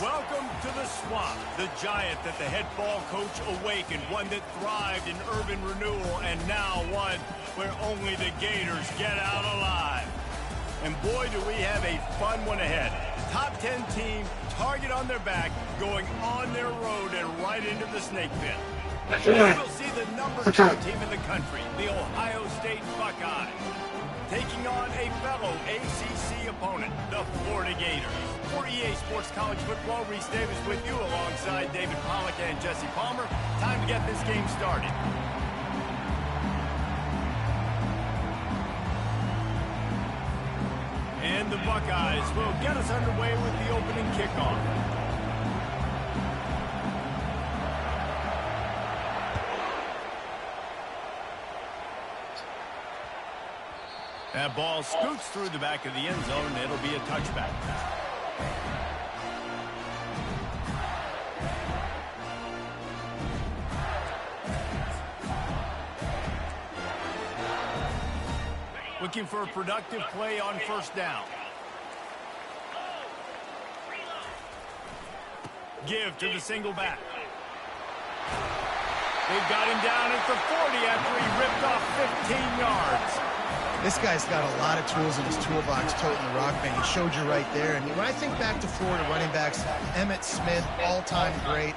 Welcome to the Swamp, the giant that the head ball coach awakened, one that thrived in urban renewal, and now one where only the Gators get out alive. And boy, do we have a fun one ahead. Top 10 team, target on their back, going on their road and right into the snake pit. We'll see the number 2 team in the country, the Ohio State Buckeyes, taking on a fellow ACC opponent, the Florida Gators. For EA Sports College Football, Reese Davis with you alongside David Pollack and Jesse Palmer. Time to get this game started. And the Buckeyes will get us underway with the opening kickoff. That ball scoots through the back of the end zone, and it'll be a touchback. Looking for a productive play on first down. Give to the single back. They got him down at the 40 after he ripped off 15 yards. This guy's got a lot of tools in his toolbox toting the rock, man. He showed you right there. And when I think back to Florida running backs, Emmitt Smith, all-time great.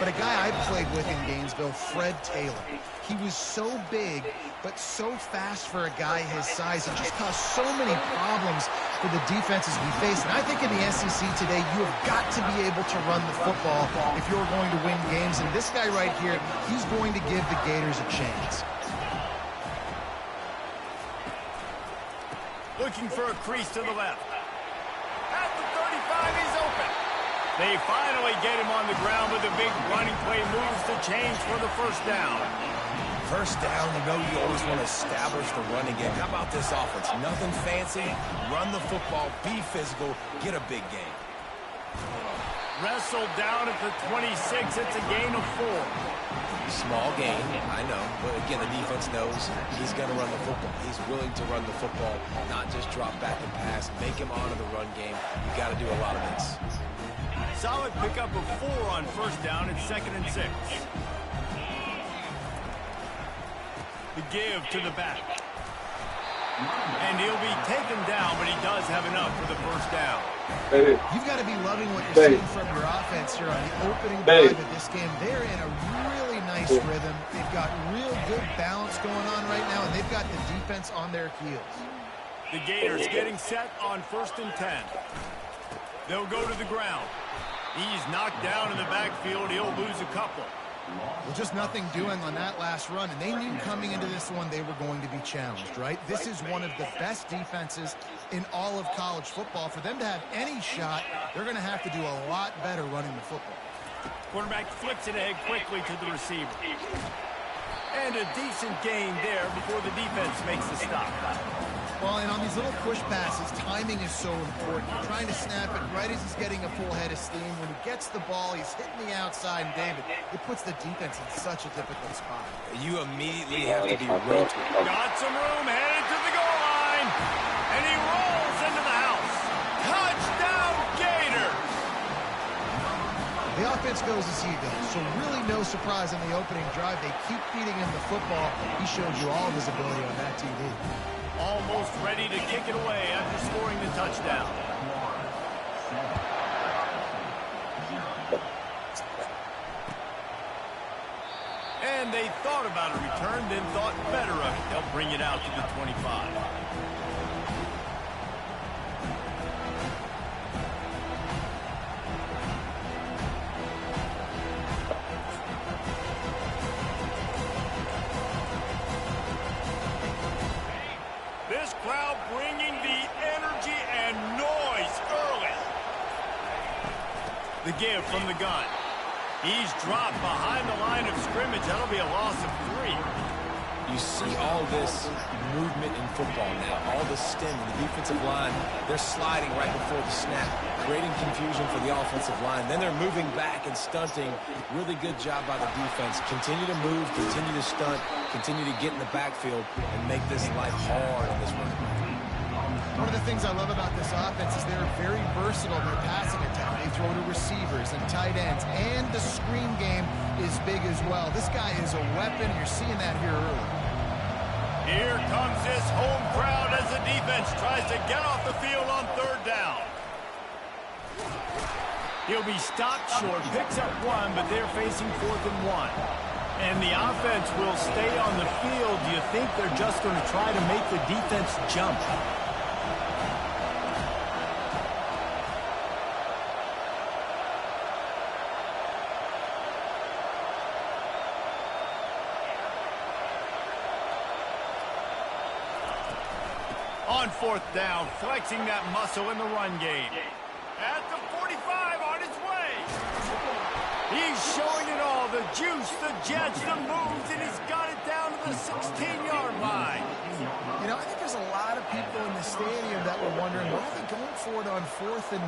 But a guy I played with in Gainesville, Fred Taylor. He was so big, but so fast for a guy his size. It just caused so many problems for the defenses we face. And I think in the SEC today, you have got to be able to run the football if you're going to win games. And this guy right here, he's going to give the Gators a chance. Looking for a crease to the left. At the 35, he's open. They finally get him on the ground with a big running play moves to change for the first down. First down, you know you always want to establish the running game. How about this offense? Nothing fancy. Run the football, be physical, get a big gain. Wrestled down at the 26. It's a gain of 4. Small gain, I know. But again, the defense knows he's going to run the football. He's willing to run the football, not just drop back and pass. Make him honor the run game. You got to do a lot of this. Solid pickup of 4 on first down. It's 2nd and 6. The give to the back. And he'll be taken down, but he does have enough for the first down. You've got to be loving what you're seeing from your offense here on the opening drive of this game. They're in a really nice rhythm. They've got real good balance going on right now, and they've got the defense on their heels. The Gators getting set on 1st and 10. They'll go to the ground. He's knocked down in the backfield. He'll lose a couple. Well, just nothing doing on that last run, and they knew coming into this one they were going to be challenged, right? This is one of the best defenses in all of college football. For them to have any shot, they're going to have to do a lot better running the football. Quarterback flips it ahead quickly to the receiver. And a decent gain there before the defense makes the stop. Well, and on these little push passes, timing is so important. You're trying to snap it right as he's getting a full head of steam. When he gets the ball, he's hitting the outside, and David, it puts the defense in such a difficult spot. You immediately have to be rotated. Got some room, headed to the goal line, and he rolls into the house. Touchdown, Gators! The offense goes as he goes, so really no surprise in the opening drive. They keep feeding him the football. He showed you all of his ability on that TV. Almost ready to kick it away after scoring the touchdown. And they thought about a return, then thought better of it. They'll bring it out to the 25. This crowd bringing the energy and noise early. The give from the gun. He's dropped behind the line of scrimmage. That'll be a loss of 3. You see all this movement in football now. All the stem, the defensive line, they're sliding right before the snap, creating confusion for the offensive line. Then they're moving back and stunting. Really good job by the defense. Continue to move, continue to stunt, continue to get in the backfield and make this life hard in this run. One of the things I love about this offense is they're very versatile in their passing attack. They throw to receivers and tight ends, and the screen game is big as well. This guy is a weapon. You're seeing that here early. Here comes this home crowd as the defense tries to get off the field on 3rd down. He'll be stopped short, picks up 1, but they're facing 4th and 1. And the offense will stay on the field. Do you think they're just going to try to make the defense jump? On 4th down, flexing that muscle in the run game. At the 45, on his way. He's showing it all, the juice, the jets, the moves, and he's got it down to the 16-yard line. You know, I think there's a lot of people in the stadium that were wondering, why are they going for it on 4th and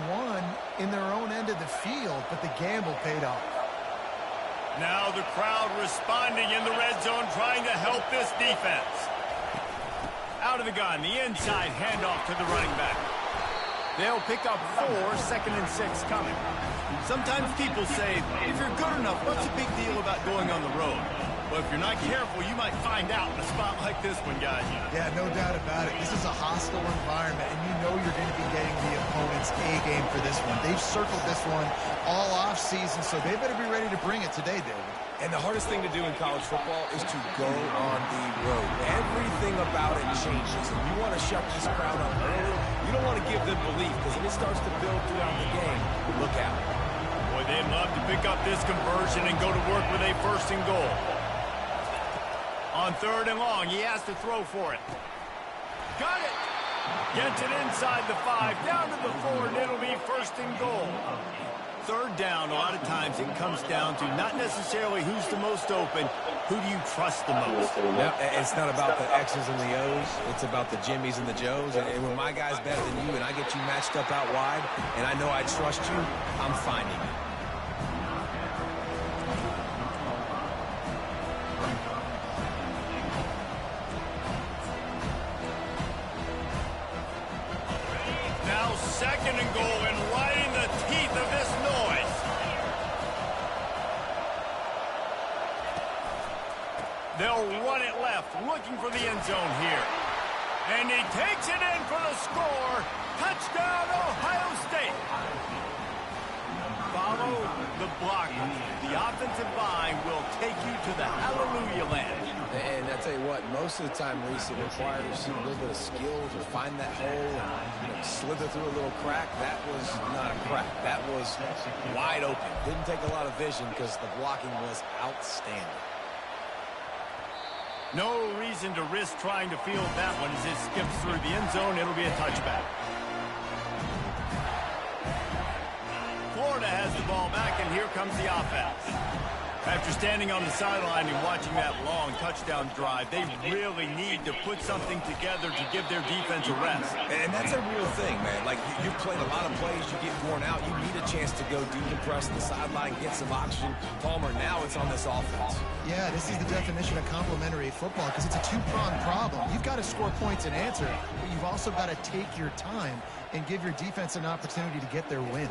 1 in their own end of the field? But the gamble paid off. Now the crowd responding in the red zone, trying to help this defense. Out of the gun, the inside handoff to the running back. They'll pick up 4, 2nd and 6 coming. Sometimes people say, if you're good enough, what's the big deal about going on the road? But if you're not careful, you might find out in a spot like this one, guys. Yeah, no doubt about it. This is a hostile environment, and you know you're going to be getting the opponent's A-game for this one. They've circled this one all off-season, so they better be ready to bring it today, David. And the hardest thing to do in college football is to go on the road. Everything about it changes. And you want to shut this crowd up early. You don't want to give them belief, because if it starts to build throughout the game, look out. Boy, they'd love to pick up this conversion and go to work with a first and goal. On 3rd and long, he has to throw for it. Got it. Gets it inside the 5, down to the 4, and it'll be first and goal. 3rd down, a lot of times it comes down to not necessarily who's the most open, who do you trust the most? Yep, it's not about the X's and the O's, it's about the Jimmys and the Joes. And when my guy's better than you and I get you matched up out wide, and I know I trust you, I'm finding you. Now 2nd and goal, and right in the teeth of this noise. They'll run it left, looking for the end zone here. And he takes it in for the score. Touchdown, Ohio State. Follow the blockers. The offensive line will take you to the hallelujah land. And I tell you what, most of the time, Reese, it requires a little bit of skill to find that hole and slither through a little crack. That was not a crack. That was wide open. Didn't take a lot of vision because the blocking was outstanding. No reason to risk trying to field that one as it skips through the end zone. It'll be a touchback. Florida has the ball back, and here comes the offense. After standing on the sideline and watching that long touchdown drive, they really need to put something together to give their defense a rest. And that's a real thing, man. Like, you've played a lot of plays, you get worn out, you need a chance to go decompress the sideline, get some oxygen. Palmer, now it's on this offense. Yeah, this is the definition of complementary football because it's a two-pronged problem. You've got to score points and answer, but you've also got to take your time and give your defense an opportunity to get their win.